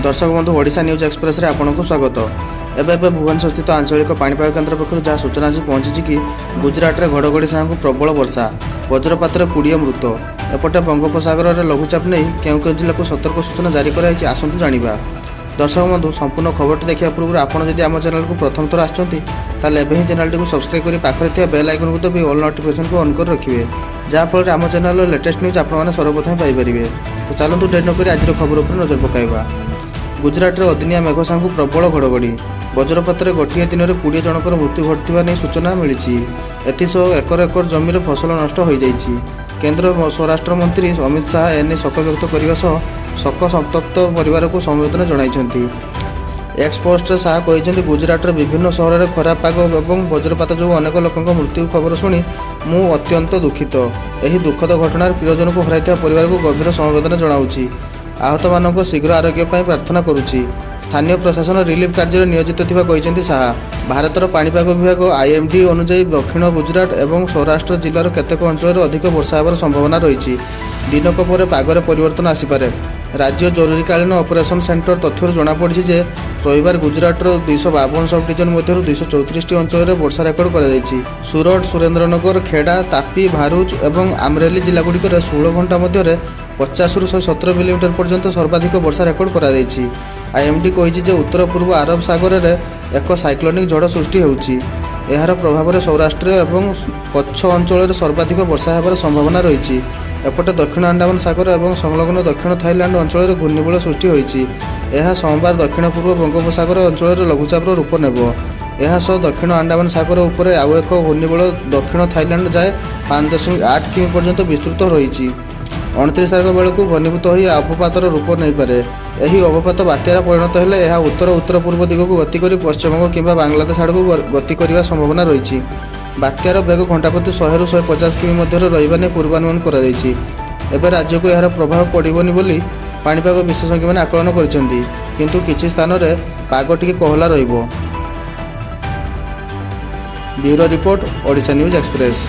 दर्शक बंधु Odisha news express रे आपनको स्वागत। एबे भुवनेश्वर स्थित आंचलिक पाणीपाग केन्द्र पक्षर जहाँ सूचना आसी पहुंची कि गुजरात में घड़घड़ी साहू प्रबल वर्षा वज्रपात 20 मृत। एपटे बंगोपसागर में लघुचाप नहीं क्यों जिला को सतर्क सूचना जारी कराई आसतु जाना। दर्शक बंधु संपूर्ण खबर देखा पूर्व आपड़ जब आम चैनल को प्रथम थर आसमें चैनल टी सब्सक्राइब कर पाखे बेल आइकन को दबी ऑल नोटिफिकेशन को ऑन कर रखिए जहाँफल आम चैनल लेटेस्ट न्यूज आपने सर्वप्रथम पाइपर। तो चलतु डेट नक आज खबर पर नजर पकाइबा। गुजरात में अदिनिया मेघ साहू प्रबल घड़घड़ी वज्रपात गोटे दिन में 20 जनकर मृत्यु घटवा नहीं सूचना मिली। एसह एकर एकर जमीन फसल नष्ट हो जाइए। केन्द्र स्वराष्ट्र मंत्री अमित शाह एने शोक व्यक्त करने शोक संतप्त परिवार को समवेदना जणाइछन्ति। एक्स पोस्ट शाह कहते गुजरात विभिन्न सहर में खराब पाग और वज्रपात जो अनेक लोकों मृत्यु खबर शुणी मु अत्यंत दुखित। यह दुखद घटना प्रियजन को हराई परिवार को गभीर समवेदना जनाऊँगी। आहत मानक शीघ्र आरोग्य प्रार्थना करुच्ची। स्थानीय प्रशासन रिलीफ कार्य नियोजित थिबा कहते शाह। भारतर पाणीपाग विभाग आईएमडी अनुसार दक्षिण गुजरात और सौराष्ट्र जिलार केतेक अंचल अधिक वर्षा होवार संभावना रही। दिनक पर पागरे परिवर्तन आसीपे। राज्य जरूरीकालीन ऑपरेशन सेंटर तथ्य जमापड़ी जे रविवार गुजरात 252 सब डिविजन मध्य 234 अंचल में वर्षा रेकर्ड कर सूरत सुरेन्द्रनगर खेड़ा तापी भारुच और आमरेली जिलागुड़िक 16 घंटा मध्य 50 ରୁ 117 मिलीमीटर पर्यंत सर्वाधिक वर्षा रेकर्ड कर। आईएमडी कही उत्तर पूर्व अरब सागर में एक साइक्लोनिक झड़ सृष्टि होउछि। यार प्रभाव सौराष्ट्र और कच्छ अंचल में सर्वाधिक वर्षा होबार संभावना रही। एपटे दक्षिण अंडमान सागर और संलग्न दक्षिण थाईलैंड अंचल में घूर्णिबल सृष्टि होइछि। सोमवार दक्षिण पूर्व बंगोपसागर अंचल में लघुचाप रूप नेब। यह दक्षिण अंडमान सागर उपर आउ एक घूर्णिबल दक्षिण थाईलैंड जाए 5.8 किमी पर्यंत विस्तृत रही। 29 तारिख बेलू घनीभूत हो अवपातर रूप नहीं पारे। यही अवपात बात्यार परिणत हेले यह उत्तर उत्तर पूर्व दिग को गति कर पश्चिमबंग किंबा बांग्लादेश आड़ को गति करने संभावना रही। बात्यार बेग घंटा प्रति 100 ରୁ 150 किमी मध्य रहिबा नै पूर्वानुमान कराଯାଇଛି। एबे राज्य को यार प्रभाव पड़िबोनी बोली पाणीपाग विशेषज्ञ माने आकलन करिसेंती, किंतु किछि स्थान रे पाग टिके कोहला रहिबो। Bureau report Odisha news express.